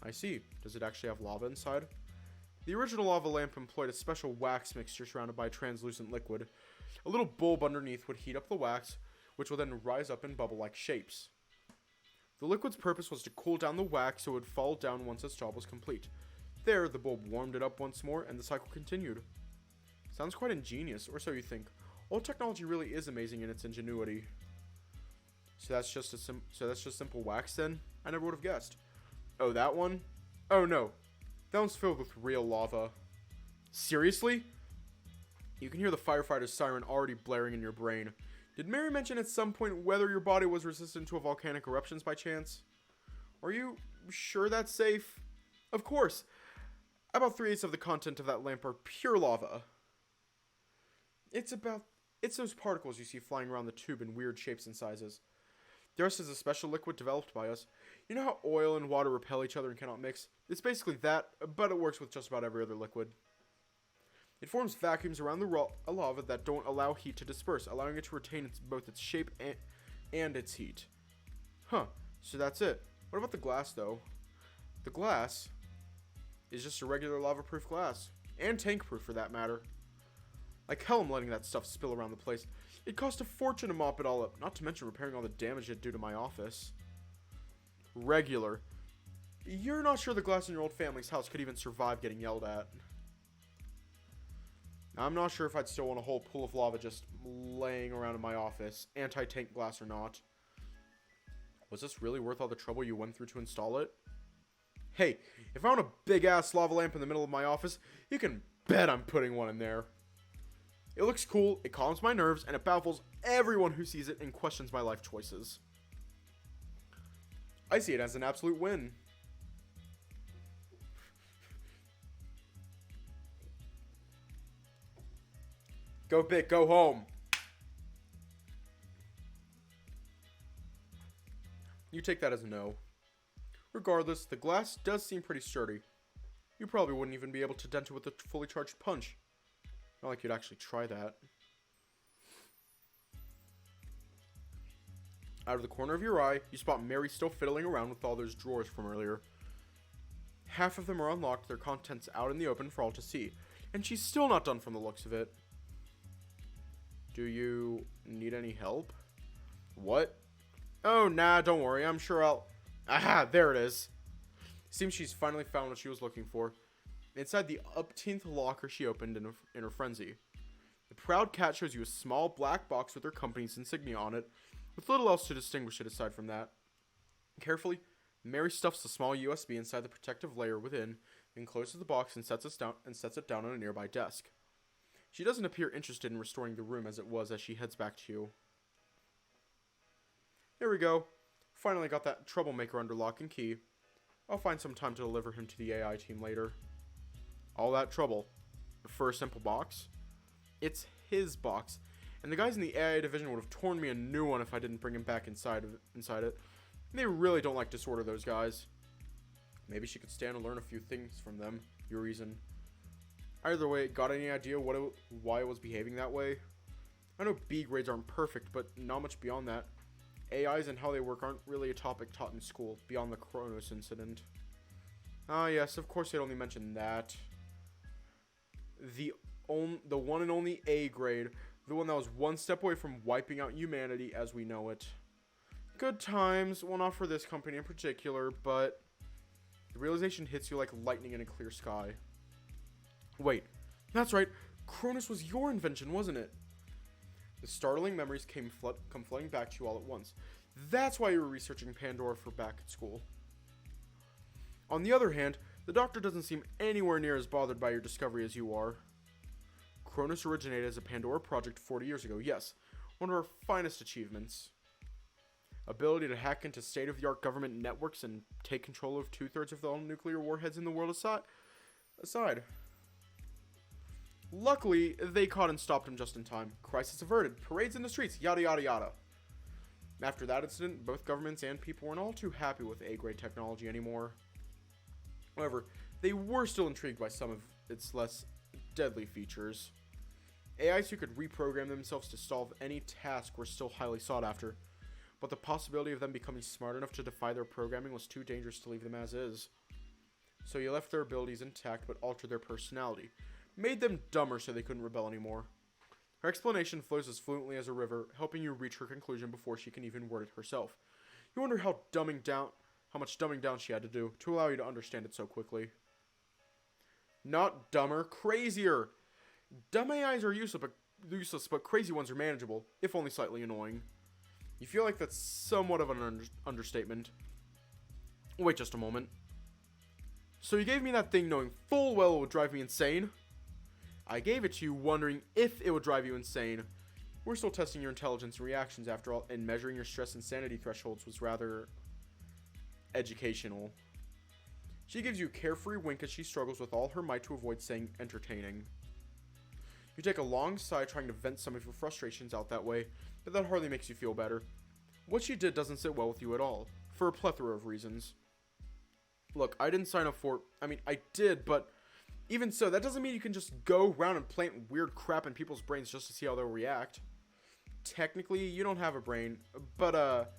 I see. Does it actually have lava inside? The original lava lamp employed a special wax mixture surrounded by a translucent liquid. A little bulb underneath would heat up the wax, which would then rise up in bubble-like shapes. The liquid's purpose was to cool down the wax so it would fall down once its job was complete. There, the bulb warmed it up once more, and the cycle continued. Sounds quite ingenious, or so you think. Old technology really is amazing in its ingenuity. So that's just simple wax then? I never would have guessed. Oh, that one? Oh no. That one's filled with real lava. Seriously? You can hear the firefighter's siren already blaring in your brain. Did Mary mention at some point whether your body was resistant to volcanic eruptions by chance? Are you sure that's safe? Of course. About 3/8 of the content of that lamp are pure lava. It's those particles you see flying around the tube in weird shapes and sizes. The rest is a special liquid developed by us. You know how oil and water repel each other and cannot mix? It's basically that, but it works with just about every other liquid. It forms vacuums around the lava that don't allow heat to disperse, allowing it to retain both its shape and its heat. Huh, so that's it. What about the glass, though? The glass is just a regular lava-proof glass, and tank-proof for that matter. Like hell I'm letting that stuff spill around the place. It cost a fortune to mop it all up, not to mention repairing all the damage it'd do to my office. Regular. You're not sure the glass in your old family's house could even survive getting yelled at. I'm not sure if I'd still want a whole pool of lava just laying around in my office, anti-tank glass or not. Was this really worth all the trouble you went through to install it? Hey, if I want a big-ass lava lamp in the middle of my office, you can bet I'm putting one in there. It looks cool, it calms my nerves, and it baffles everyone who sees it and questions my life choices. I see it as an absolute win. Go big, go home. You take that as a no. Regardless, the glass does seem pretty sturdy. You probably wouldn't even be able to dent it with a fully charged punch. Not like you'd actually try that. Out of the corner of your eye, you spot Mary still fiddling around with all those drawers from earlier. Half of them are unlocked, their contents out in the open for all to see. And she's still not done from the looks of it. Do you need any help? What? Oh, nah, don't worry. I'm sure I'll... Aha, there it is. Seems she's finally found what she was looking for. Inside the upteenth locker she opened in her frenzy. The proud cat shows you a small black box with her company's insignia on it, with little else to distinguish it aside from that. Carefully, Mary stuffs the small USB inside the protective layer within, then closes the box and sets it down on a nearby desk. She doesn't appear interested in restoring the room as it was as she heads back to you. There we go. Finally got that troublemaker under lock and key. I'll find some time to deliver him to the AI team later. All that trouble for a simple box? It's his box, and the guys in the AI division would have torn me a new one if I didn't bring him back inside it. They really don't like disorder, those guys. Maybe she could stand and learn a few things from them. Your reason. Either way, got any idea why it was behaving that way? I know B grades aren't perfect, but not much beyond that. AIs and how they work aren't really a topic taught in school, beyond the Kronos incident. Ah yes, of course they'd only mention that. The one and only A grade, the one that was one step away from wiping out humanity as we know it. Good times, well not for this company in particular, but the realization hits you like lightning in a clear sky. Wait, that's right, Kronos was your invention, wasn't it? The startling memories come flooding back to you all at once. That's why you were researching Pandora for back at school. On the other hand, the Doctor doesn't seem anywhere near as bothered by your discovery as you are. Kronos originated as a Pandora project 40 years ago, yes, one of our finest achievements. Ability to hack into state-of-the-art government networks and take control of 2/3 of all nuclear warheads in the world aside. Luckily, they caught and stopped him just in time. Crisis averted, parades in the streets, yada yada yada. After that incident, both governments and people weren't all too happy with A-grade technology anymore. However, they were still intrigued by some of its less deadly features. AIs who could reprogram themselves to solve any task were still highly sought after, but the possibility of them becoming smart enough to defy their programming was too dangerous to leave them as is. So you left their abilities intact but altered their personality. Made them dumber so they couldn't rebel anymore. Her explanation flows as fluently as a river, helping you reach her conclusion before she can even word it herself. You wonder how much dumbing down she had to do to allow you to understand it so quickly. Not dumber, crazier! Dumb AIs are useless, but crazy ones are manageable, if only slightly annoying. You feel like that's somewhat of an understatement. Wait just a moment. So you gave me that thing knowing full well it would drive me insane? I gave it to you wondering if it would drive you insane. We're still testing your intelligence and reactions after all, and measuring your stress and sanity thresholds was rather educational. She gives you a carefree wink as she struggles with all her might to avoid saying entertaining. You take a long sigh trying to vent some of your frustrations out that way, but that hardly makes you feel better. What she did doesn't sit well with you at all, for a plethora of reasons. Look, I didn't sign up for... I did, but even so, that doesn't mean you can just go around and plant weird crap in people's brains just to see how they'll react. Technically, you don't have a brain, but,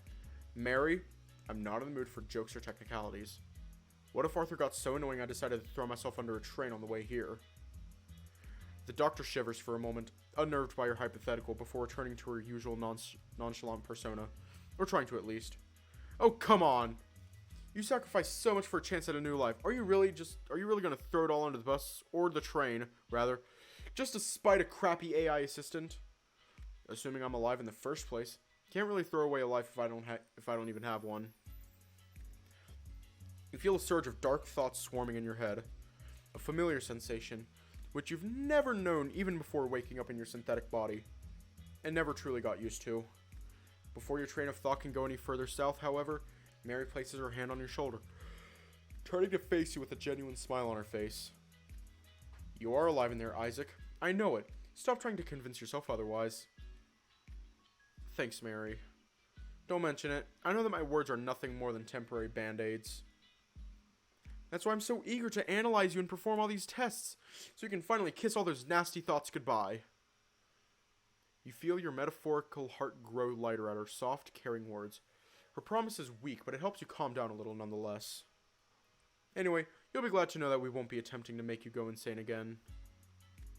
Mary, I'm not in the mood for jokes or technicalities. What if Arthur got so annoying I decided to throw myself under a train on the way here? The doctor shivers for a moment, unnerved by your hypothetical, before returning to her usual nonchalant persona. Or trying to, at least. Oh, come on! You sacrificed so much for a chance at a new life. Are you really gonna throw it all under the bus, or the train, rather, just to spite a crappy AI assistant? Assuming I'm alive in the first place, can't really throw away a life if I don't even have one. You feel a surge of dark thoughts swarming in your head, a familiar sensation, which you've never known even before waking up in your synthetic body, and never truly got used to. Before your train of thought can go any further south, however, Mary places her hand on your shoulder, turning to face you with a genuine smile on her face. You are alive in there, Isaac. I know it. Stop trying to convince yourself otherwise. Thanks, Mary. Don't mention it. I know that my words are nothing more than temporary band-aids. That's why I'm so eager to analyze you and perform all these tests, so you can finally kiss all those nasty thoughts goodbye. You feel your metaphorical heart grow lighter at her soft, caring words. Her promise is weak, but it helps you calm down a little nonetheless. Anyway, you'll be glad to know that we won't be attempting to make you go insane again.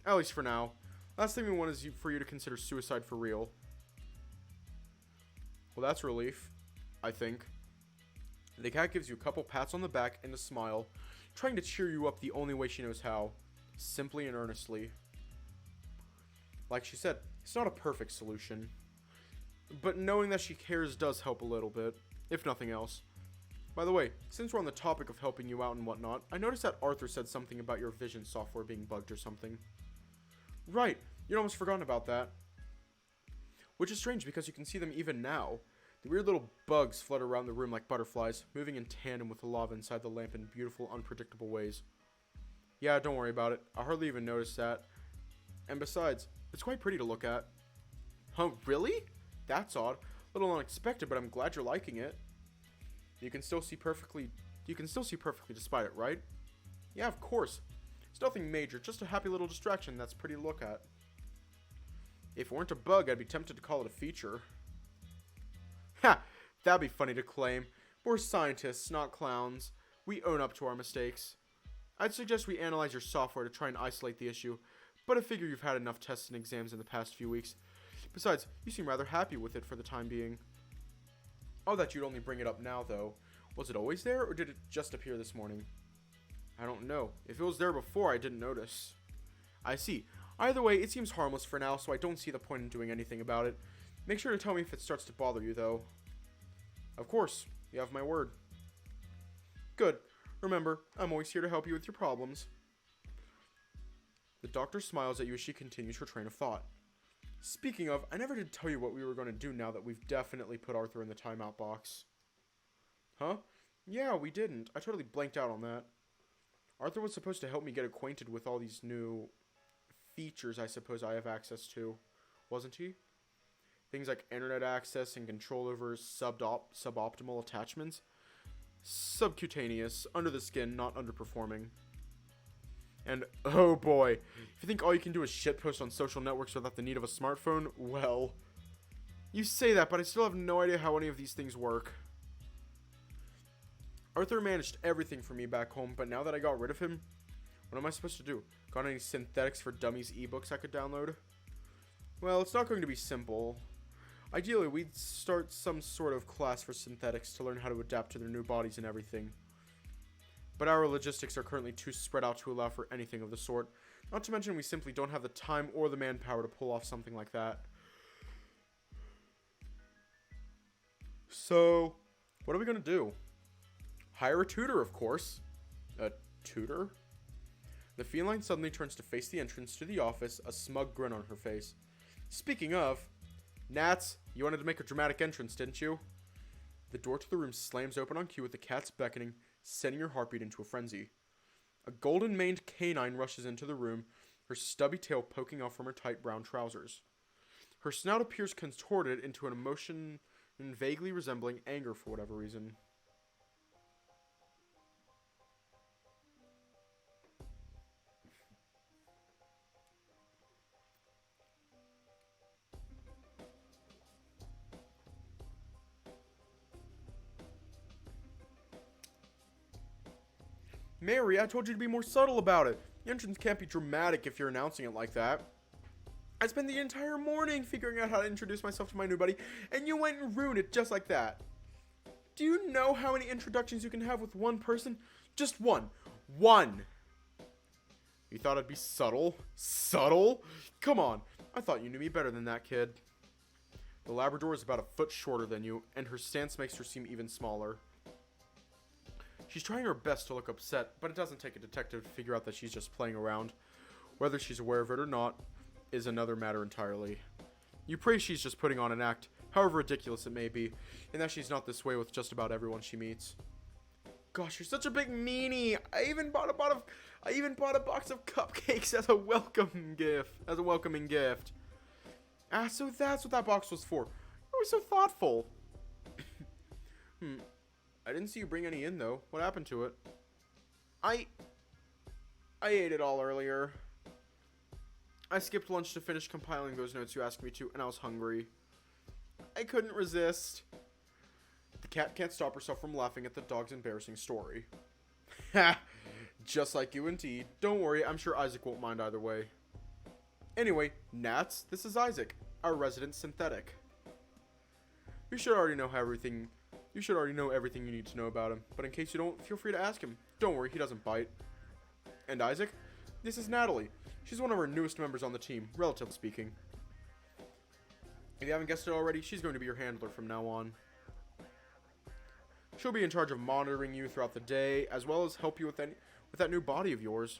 At least for now. Last thing we want is for you to consider suicide for real. Well, that's relief, I think. The cat gives you a couple pats on the back and a smile, trying to cheer you up the only way she knows how, simply and earnestly. Like she said, it's not a perfect solution, but knowing that she cares does help a little bit, if nothing else. By the way, since we're on the topic of helping you out and whatnot, I noticed that Arthur said something about your vision software being bugged or something. Right, you'd almost forgotten about that. Which is strange because you can see them even now. The weird little bugs flutter around the room like butterflies, moving in tandem with the lava inside the lamp in beautiful, unpredictable ways. Yeah, don't worry about it. I hardly even noticed that. And besides, it's quite pretty to look at. Huh, really? That's odd. A little unexpected, but I'm glad you're liking it. You can still see perfectly despite it, right? Yeah, of course. It's nothing major, just a happy little distraction that's pretty to look at. If it weren't a bug, I'd be tempted to call it a feature. Ha! That'd be funny to claim. We're scientists, not clowns. We own up to our mistakes. I'd suggest we analyze your software to try and isolate the issue, but I figure you've had enough tests and exams in the past few weeks. Besides, you seem rather happy with it for the time being. Oh, that you'd only bring it up now, though. Was it always there, or did it just appear this morning? I don't know. If it was there before, I didn't notice. I see. Either way, it seems harmless for now, so I don't see the point in doing anything about it. Make sure to tell me if it starts to bother you, though. Of course. You have my word. Good. Remember, I'm always here to help you with your problems. The doctor smiles at you as she continues her train of thought. Speaking of, I never did tell you what we were going to do now that we've definitely put Arthur in the timeout box. Huh? Yeah, we didn't. I totally blanked out on that. Arthur was supposed to help me get acquainted with all these new features I suppose I have access to, wasn't he? Things like internet access and control over suboptimal attachments. Subcutaneous, under the skin, not underperforming. And, oh boy, if you think all you can do is shitpost on social networks without the need of a smartphone, well... You say that, but I still have no idea how any of these things work. Arthur managed everything for me back home, but now that I got rid of him, what am I supposed to do? Got any Synthetics for Dummies ebooks I could download? Well, it's not going to be simple. Ideally, we'd start some sort of class for synthetics to learn how to adapt to their new bodies and everything. But our logistics are currently too spread out to allow for anything of the sort. Not to mention we simply don't have the time or the manpower to pull off something like that. So, what are we going to do? Hire a tutor, of course. A tutor? The feline suddenly turns to face the entrance to the office, a smug grin on her face. Speaking of, Nats, you wanted to make a dramatic entrance, didn't you? The door to the room slams open on cue with the cat's beckoning, sending your heartbeat into a frenzy. A golden-maned canine rushes into the room, her stubby tail poking off from her tight brown trousers. Her snout appears contorted into an emotion vaguely resembling anger for whatever reason. Mary, I told you to be more subtle about it. The entrance can't be dramatic if you're announcing it like that. I spent the entire morning figuring out how to introduce myself to my new buddy, and you went and ruined it just like that. Do you know how many introductions you can have with one person? Just one. One! You thought I'd be subtle? Subtle? Come on. I thought you knew me better than that, kid. The Labrador is about a foot shorter than you, and her stance makes her seem even smaller. She's trying her best to look upset, but it doesn't take a detective to figure out that she's just playing around. Whether she's aware of it or not is another matter entirely. You pray she's just putting on an act, however ridiculous it may be, and that she's not this way with just about everyone she meets. Gosh, you're such a big meanie. I even bought a box of cupcakes as a welcoming gift. Ah, so that's what that box was for. You were so thoughtful. I didn't see you bring any in, though. What happened to it? I ate it all earlier. I skipped lunch to finish compiling those notes you asked me to, and I was hungry. I couldn't resist. The cat can't stop herself from laughing at the dog's embarrassing story. Ha! Just like you indeed. Don't worry, I'm sure Isaac won't mind either way. Anyway, Nats, this is Isaac, our resident synthetic. You should already know everything you need to know about him, but in case you don't, feel free to ask him. Don't worry, he doesn't bite. And Isaac, this is Natalie. She's one of our newest members on the team, relatively speaking. If you haven't guessed it already, she's going to be your handler from now on. She'll be in charge of monitoring you throughout the day, as well as help you with that new body of yours.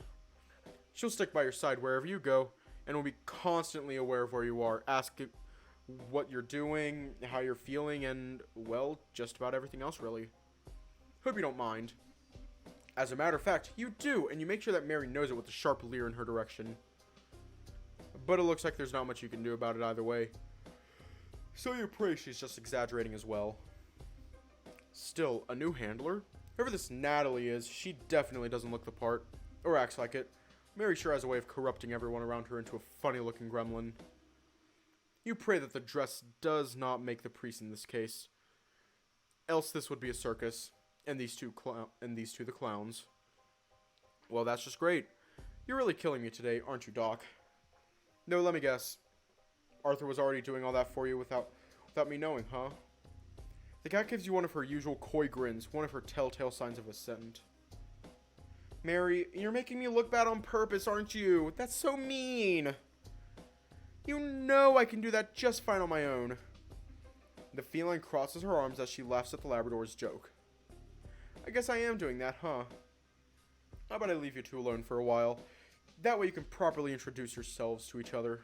She'll stick by your side wherever you go, and will be constantly aware of where you are, asking what you're doing, how you're feeling, and, well, just about everything else, really. Hope you don't mind. As a matter of fact, you do, and you make sure that Mary knows it with a sharp leer in her direction. But it looks like there's not much you can do about it either way. So you pray she's just exaggerating as well. Still, a new handler? Whoever this Natalie is, she definitely doesn't look the part. Or acts like it. Mary sure has a way of corrupting everyone around her into a funny-looking gremlin. You pray that the dress does not make the priest in this case. Else this would be a circus. And these two the clowns. Well, that's just great. You're really killing me today, aren't you, Doc? No, let me guess. Arthur was already doing all that for you without me knowing, huh? The cat gives you one of her usual coy grins, one of her telltale signs of assent. Mary, you're making me look bad on purpose, aren't you? That's so mean. You know I can do that just fine on my own. The feline crosses her arms as she laughs at the Labrador's joke. I guess I am doing that, huh? How about I leave you two alone for a while? That way you can properly introduce yourselves to each other.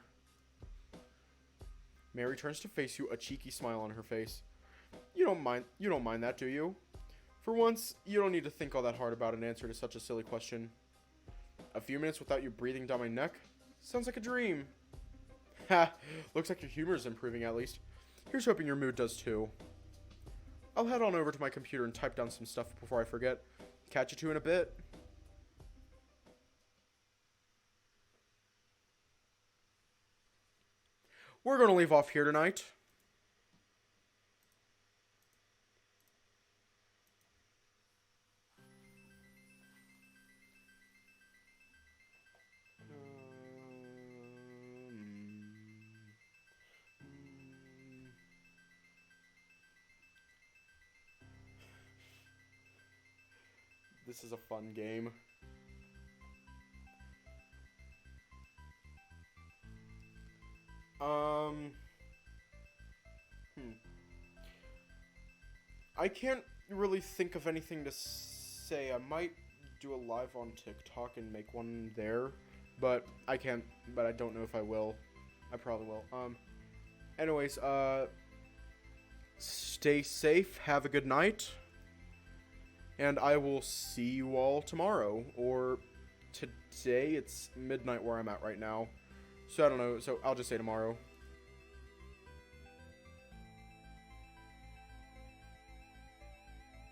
Mary turns to face you, a cheeky smile on her face. You don't mind that, do you? For once, you don't need to think all that hard about an answer to such a silly question. A few minutes without you breathing down my neck? Sounds like a dream. Ha! Looks like your humor is improving at least. Here's hoping your mood does too. I'll head on over to my computer and type down some stuff before I forget. Catch you two in a bit. We're going to leave off here tonight. This is a fun game. I can't really think of anything to say. I might do a live on TikTok and make one there, but I can't, but I don't know if I will. I probably will. Anyways, stay safe, have a good night, and I will see you all tomorrow, or today. It's midnight where I'm at right now, so I don't know, so I'll just say tomorrow.